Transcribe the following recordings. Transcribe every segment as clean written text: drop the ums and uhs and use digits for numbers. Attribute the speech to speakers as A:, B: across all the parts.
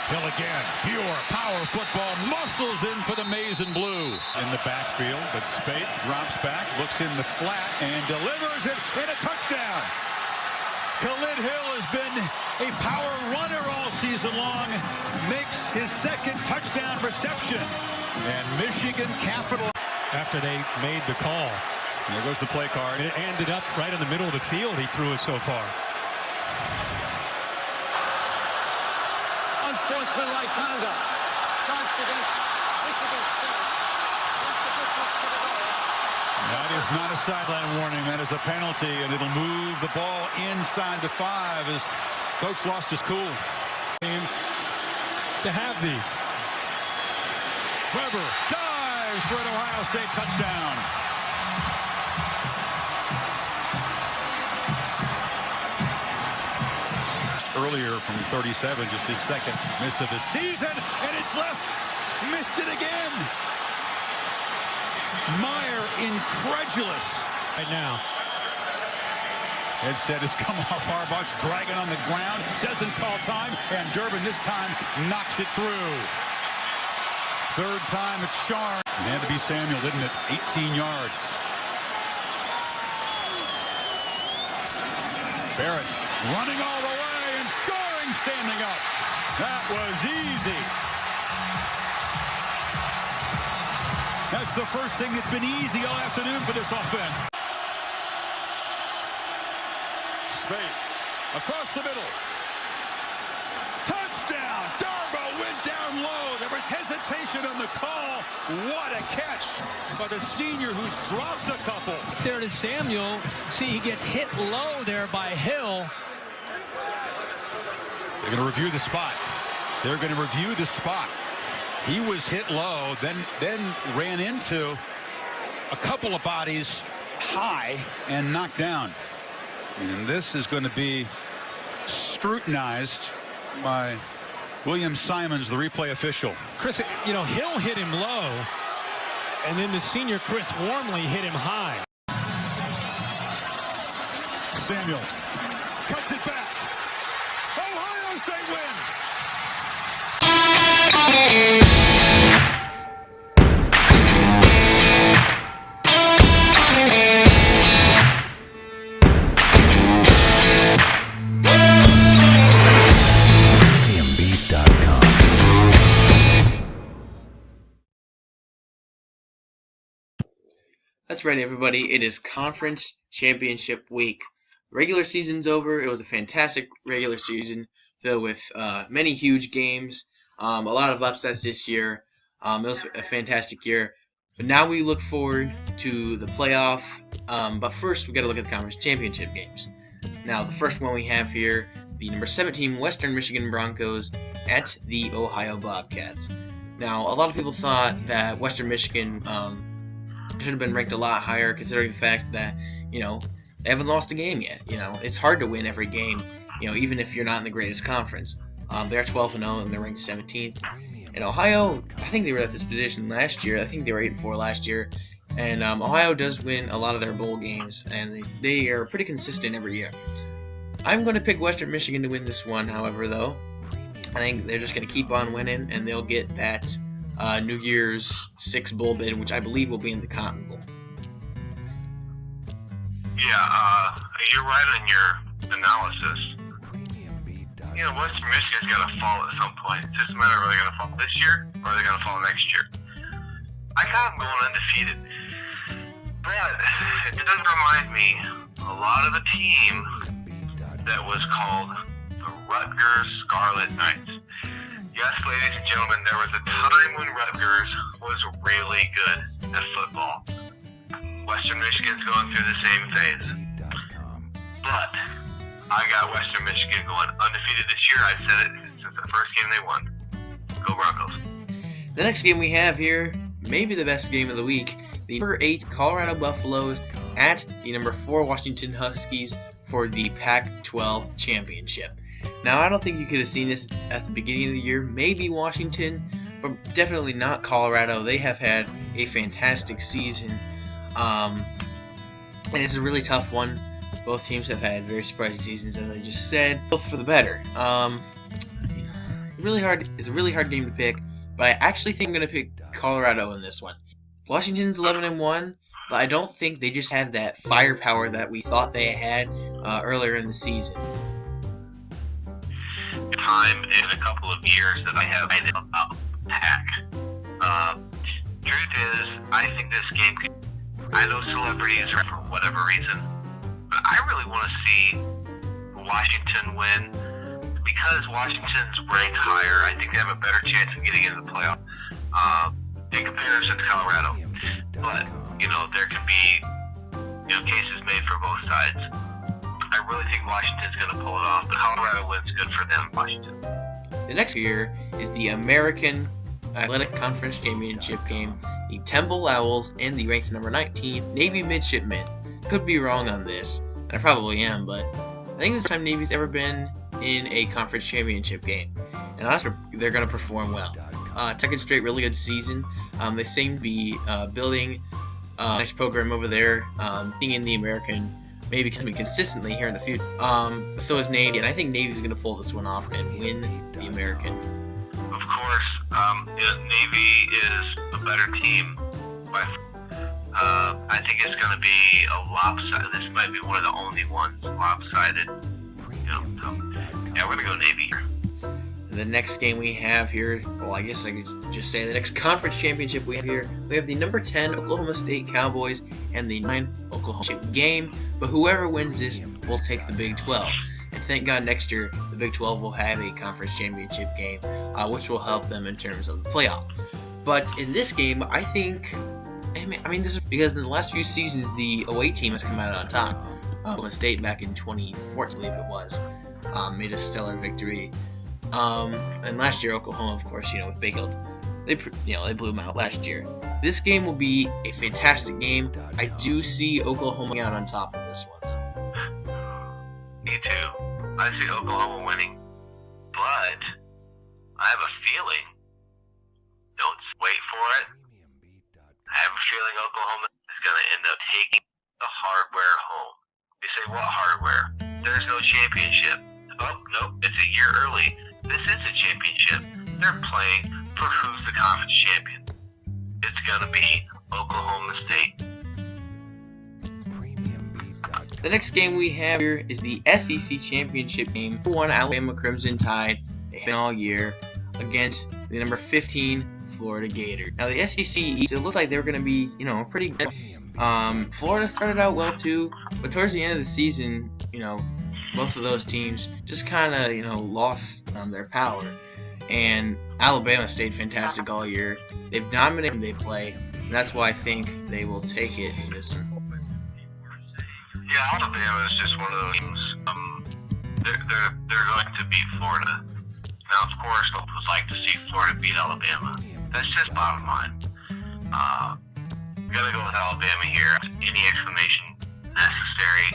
A: Hill again. Pure power football. Muscles in for the maize and blue. In the backfield, but Spate drops back, looks in the flat, and delivers it in a touchdown. Khalid Hill has been a power runner all season long. Makes his second touchdown reception. And Michigan Capital.
B: After they made the call.
A: There goes the play card.
B: It ended up right in the middle of the field. He threw it so far.
C: Unsportsmanlike conduct charged against Michigan State.
A: That is not a sideline warning. That is a penalty, and it'll move the ball inside the 5 as Coach lost his cool.
B: To have these.
A: Weber dives for an Ohio State touchdown. Earlier from 37, just his second miss of the season, and it's left. Missed it again. Meyer incredulous.
B: Right now.
A: Headset has come off Harbaugh's dragging on the ground. Doesn't call time, and Durbin this time knocks it through. Third time at charm. It had to be Samuel, didn't it? 18 yards. Barrett running all the way and scoring standing up. That was easy. That's the first thing that's been easy all afternoon for this offense. Spade across the middle. Touchdown! Darbo went down low. There was hesitation on the call. What a catch by the senior who's dropped a couple.
D: There to Samuel. See, he gets hit low there by Hill.
A: They're going to review the spot. They're going to review the spot. He was hit low, then ran into a couple of bodies high and knocked down. And this is going to be scrutinized by William Simons, the replay official.
B: Chris, you know, Hill hit him low, and then the senior Chris Wormley hit him high.
A: Samuel cuts it back. Ohio State wins.
E: That's right, everybody. It is conference championship week. Regular season's over. It was a fantastic regular season filled with many huge games, a lot of upsets this year. It was a fantastic year. But now we look forward to the playoff. But first, we got to look at the conference championship games. Now, the first one we have here, the number 17 Western Michigan Broncos at the Ohio Bobcats. Now, a lot of people thought that Western Michigan should have been ranked a lot higher, considering the fact that, you know, they haven't lost a game yet. You know, it's hard to win every game, you know, even if you're not in the greatest conference. They're 12-0 and they're ranked 17th. And Ohio, I think they were at this position last year. I think they were 8-4 last year. And Ohio does win a lot of their bowl games, and they are pretty consistent every year. I'm going to pick Western Michigan to win this one, however, though. I think they're just going to keep on winning, and they'll get that New Year's 6 bowl bid, which I believe will be in the Cotton Bowl.
F: Yeah, you're right on your analysis. You know, Western Michigan's got to fall at some point. It's just a matter of are they going to fall this year or are they going to fall next year. I got them going undefeated, but it does remind me a lot of a team that was called the Rutgers Scarlet Knights. Yes, ladies and gentlemen, there was a time when Rutgers was really good at football. Western Michigan's going through the same phase. But I got Western Michigan going undefeated this year. I said it since the first game they won. Go Broncos.
E: The next game we have here, maybe the best game of the week, the number 8 Colorado Buffaloes at the number 4 Washington Huskies for the Pac-12 championship. Now, I don't think you could have seen this at the beginning of the year. Maybe Washington, but definitely not Colorado. They have had a fantastic season, and it's a really tough one. Both teams have had very surprising seasons, as I just said, both for the better. It's a really hard game to pick, but I actually think I'm going to pick Colorado in this one. Washington's 11-1, but I don't think they just have that firepower that we thought they had earlier in the season.
F: Time in a couple of years that I have made about Pack. Truth is, I think this game could. I know celebrities for whatever reason, but I really want to see Washington win because Washington's ranked higher. I think they have a better chance of getting into the playoff in comparison to Colorado. But there can be cases made for both sides. I really think Washington's going to pull it off. The Colorado win's good for them, Washington.
E: The next year is the American Athletic Conference Championship game. The Temple Owls and the ranked number 19 Navy Midshipmen. Could be wrong on this, and I probably am, but I think this time Navy's ever been in a conference championship game, and honestly, they're going to perform well. Second straight really good season. They seem to be building a nice program over there, being in the American, maybe coming consistently here in the future. So is Navy, and I think Navy's going to pull this one off and win the American.
F: Of course, Navy is a better team, but I think it's going to be a lopsided. This might be one of the only ones lopsided. We're going to go Navy.
E: The next game we have here, well, I guess I could just say the next conference championship we have here, we have the number 10 Oklahoma State Cowboys and the 9 Oklahoma State game, but whoever wins this will take the Big 12. And thank God next year the Big 12 will have a conference championship game, which will help them in terms of the playoff. But in this game, I think, this is because in the last few seasons the away team has come out on top. Oklahoma State back in 2014, I believe it was, made a stellar victory. And last year Oklahoma, of course, with Baylor, they blew them out last year. This game will be a fantastic game. I do see Oklahoma out on top of this one.
F: Me too. I see Oklahoma winning, but I have a feeling. Don't wait for it. I have a feeling Oklahoma is going to end up taking the hardware home. You say, what hardware? There's no championship. Oh, no, it's a year early. This is a championship. They're playing for who's the conference champion. It's going to be Oklahoma State.
E: The next game we have here is the SEC Championship game. Number 1 Alabama Crimson Tide, they have been all year, against the number 15 Florida Gators. Now the SEC East, it looked like they were going to be, pretty good. Florida started out well too, but towards the end of the season, both of those teams just kind of, lost their power. And Alabama stayed fantastic all year. They've dominated when they play, and that's why I think they will take it in this one.
F: Yeah, Alabama is just one of those teams. They're going to beat Florida. Now, of course, I would like to see Florida beat Alabama. That's just bottom line. Gotta go with Alabama here. Any explanation necessary?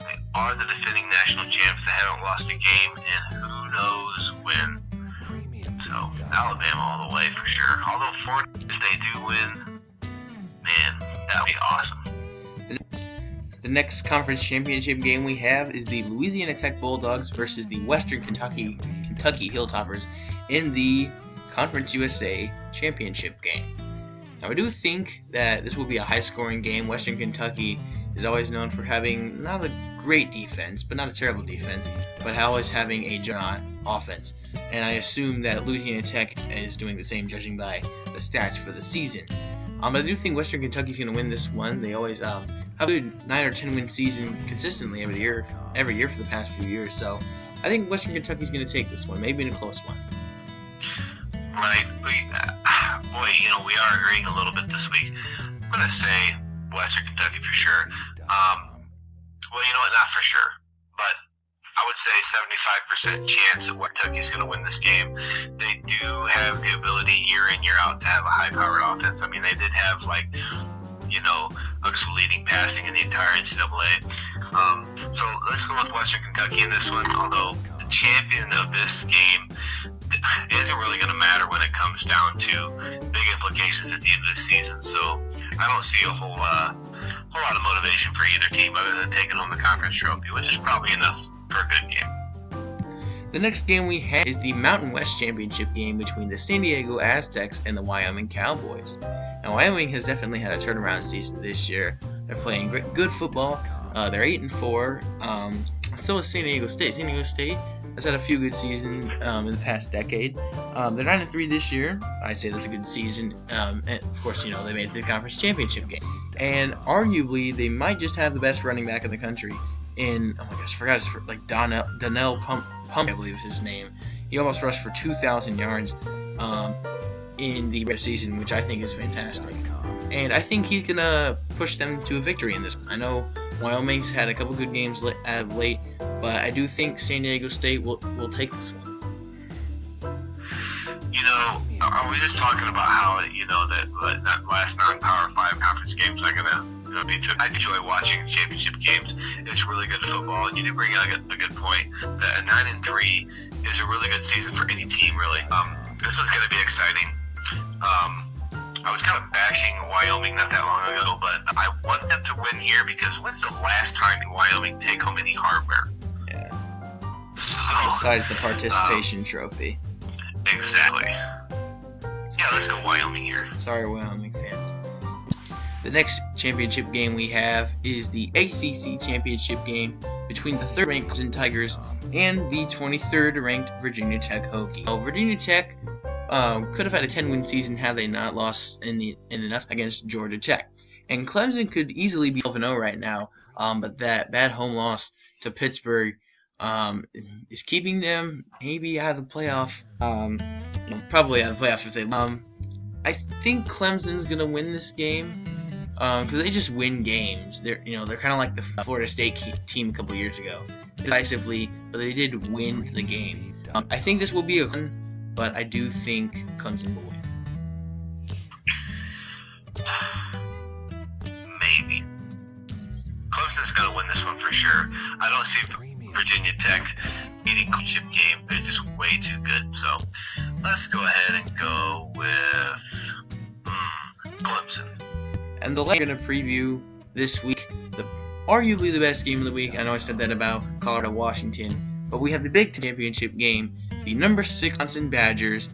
F: They are the defending national champs. They haven't lost a game, and who knows when. So, Alabama all the way for sure. Although Florida, if they do win, man, that would be awesome.
E: The next conference championship game we have is the Louisiana Tech Bulldogs versus the Western Kentucky Hilltoppers in the Conference USA Championship game. Now, I do think that this will be a high-scoring game. Western Kentucky is always known for having not a great defense, but not a terrible defense, but always having a juggernaut offense. And I assume that Louisiana Tech is doing the same, judging by the stats for the season. But I do think Western Kentucky's going to win this one. They always have a good 9 or 10 win season consistently every year for the past few years. So I think Western Kentucky's going to take this one, maybe in a close one.
F: Right. We are agreeing a little bit this week. I'm going to say Western Kentucky for sure. Not for sure, but I would say 75% chance that Kentucky's going to win this game. They do have the ability year in, year out to have a high-powered offense. I mean, they did have, leading passing in the entire NCAA. So let's go with Western Kentucky in this one, although the champion of this game isn't really going to matter when it comes down to big implications at the end of the season. So I don't see a whole lot of motivation for either team other than taking home the conference trophy, which is probably enough for a good game.
E: The next game we have is the Mountain West Championship game between the San Diego Aztecs and the Wyoming Cowboys. Now, Wyoming has definitely had a turnaround season this year. They're playing good football. They're 8-4. So is San Diego State. San Diego State has had a few good seasons in the past decade. They're 9-3 this year. I'd say that's a good season. And of course, they made it to the conference championship game. And arguably, they might just have the best running back in the country. Oh my gosh, I forgot his Donnell Pump, I believe is his name. He almost rushed for 2,000 yards in the regular season, which I think is fantastic. And I think he's gonna push them to a victory in this. I know Wyoming's had a couple good games as of late, but I do think San Diego State will take this one.
F: Are we just talking about how that last non-Power 5 conference games are gonna be? I enjoy watching championship games. It's really good football, and you do bring out a good point. That 9-3 is a really good season for any team, really. This one's gonna be exciting. I was kind of bashing Wyoming not that long ago, but I want them to win here because when's the last time Wyoming take home any hardware?
E: Yeah.
F: So,
E: besides the participation trophy.
F: Exactly. Yeah, let's go Wyoming here.
E: Sorry, Wyoming fans. The next championship game we have is the ACC championship game between the 3rd-ranked Clemson Tigers and the 23rd-ranked Virginia Tech Hokies. Now, Virginia Tech could have had a 10-win season had they not lost in enough against Georgia Tech. And Clemson could easily be 12-0 right now, but that bad home loss to Pittsburgh is keeping them maybe out of the playoff. Probably out of the playoff if they. I think Clemson's gonna win this game because they just win games. They're kind of like the Florida State team a couple years ago, decisively, but they did win the game. I think this will be a win, but I do think Clemson will win.
F: Maybe Clemson's gonna win this one for sure. I don't see Virginia Tech beating championship game. They're just way too good. So let's go ahead and go with Clemson.
E: And the last we're going to preview this week, arguably the best game of the week. I know I said that about Colorado Washington, but we have the Big Ten Championship game, the number 6 Wisconsin Badgers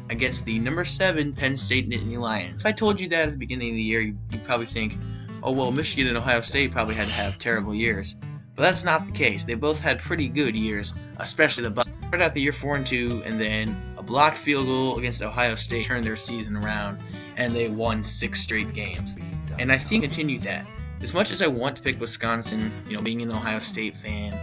E: against the number 7 Penn State Nittany Lions. If I told you that at the beginning of the year, you'd probably think, oh well, Michigan and Ohio State probably had to have terrible years. But that's not the case. They both had pretty good years, especially the Bucks. Started out the year 4-2, and then a blocked field goal against Ohio State turned their season around, and they won 6 straight games. And I think continue that. As much as I want to pick Wisconsin, being an Ohio State fan,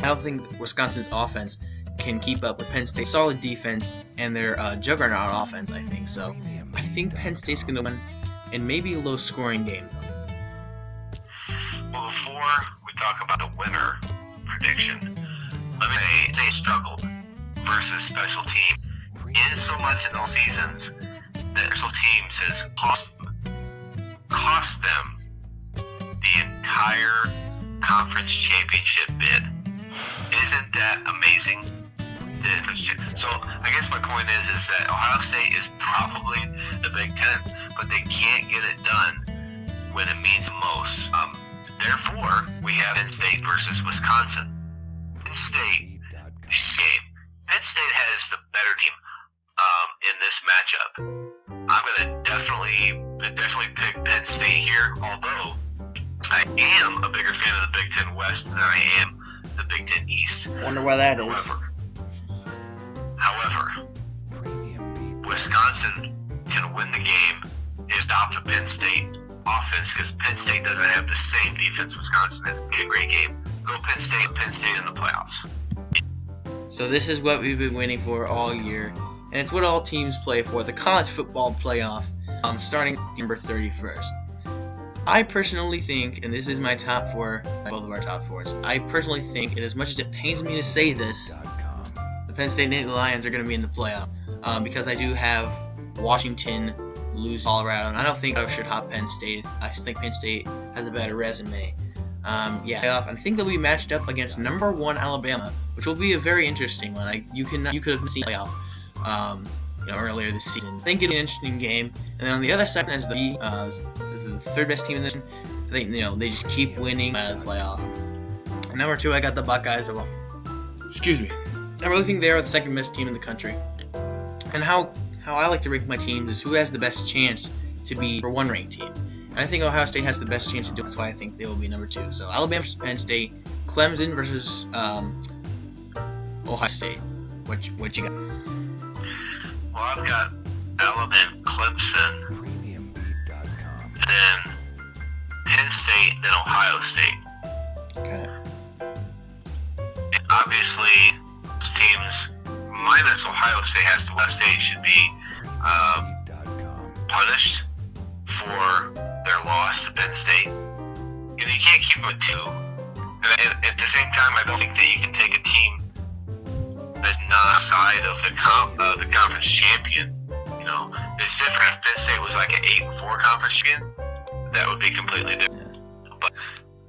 E: I don't think Wisconsin's offense can keep up with Penn State's solid defense and their juggernaut offense. I think so. I think Penn State's going to win, and maybe a low-scoring game.
F: Well, before we talk about the winner prediction, let me say they struggled versus special team. In so much in all seasons, that special teams has cost them the entire conference championship bid. Isn't that amazing? So I guess my point is that Ohio State is probably the Big Ten, but they can't get it done when it means most. Therefore, we have Penn State versus Wisconsin. Penn State has the better team in this matchup. I'm gonna definitely pick Penn State here. Although I am a bigger fan of the Big Ten West than I am the Big Ten East.
E: Wonder why that is.
F: However, Wisconsin can win the game and stop the Penn State offense because Penn State doesn't have the same defense Wisconsin has. Be a great game. Go Penn State in the playoffs.
E: So this is what we've been waiting for all year, and it's what all teams play for, the college football playoff, starting December 31st. I personally think, and this is my top 4, both of our top 4s, I personally think, and as much as it pains me to say this, the Penn State Nittany Lions are going to be in the playoff, because I do have Washington lose Colorado, and I don't think Colorado should hop Penn State. I think Penn State has a better resume. I think they'll be matched up against number 1 Alabama, which will be a very interesting one. You could have seen playoff, earlier this season. I think it'll be an interesting game. And then on the other side, as the 3rd best team in this, they just keep winning out of the playoff. And number 2, I got the Buckeyes. Excuse me. I really think they are the second best team in the country. And how I like to rank my teams is who has the best chance to be for one ranked team. And I think Ohio State has the best chance to do it. That's why I think they will be number 2. So Alabama versus Penn State, Clemson versus Ohio State. What you got?
F: Well, I've got Alabama, Clemson, and then Penn State, then Ohio State.
E: Okay.
F: And obviously, those teams minus Ohio State should be punished for their loss to Penn State. You can't keep them at 2. And at the same time, I don't think that you can take a team that's not outside of the conference champion. It's different if Penn State was like an 8-4 conference champion. That would be completely different. But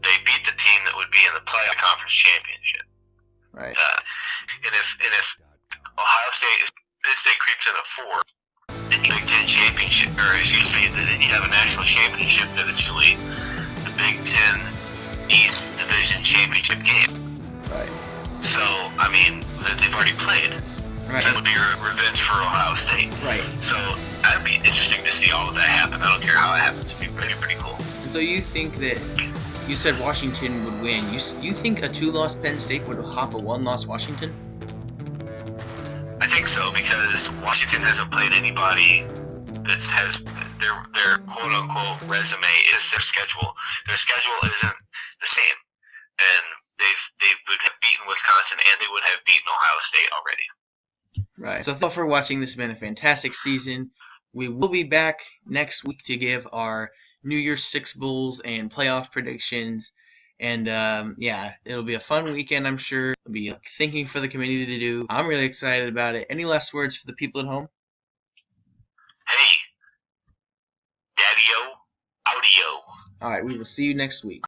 F: they beat the team that would be in the playoff conference championship.
E: Right.
F: And if Ohio State, Penn State creeps in at 4, then you Big Ten championship, or excuse me, then you have a national championship that is really the Big Ten East Division championship game.
E: Right.
F: So, I mean, that they've already played.
E: Right.
F: So that would be revenge for Ohio State.
E: Right.
F: So that'd be interesting to see all of that happen. I don't care how it happens. It'd be pretty cool.
E: And so you think that you said Washington would win. You think a 2-loss Penn State would hop a 1-loss Washington?
F: I think so, because Washington hasn't played anybody that has their quote unquote resume is their schedule. Their schedule isn't the same, and they would have beaten Wisconsin and they would have beaten Ohio State already.
E: Right. So thank you for watching. This has been a fantastic season. We will be back next week to give our New Year's Six Bowls and playoff predictions. And yeah, it'll be a fun weekend, I'm sure. It'll be thinking for the community to do. I'm really excited about it. Any last words for the people at home?
F: Hey, Daddy-o, audio.
E: All right, we will see you next week.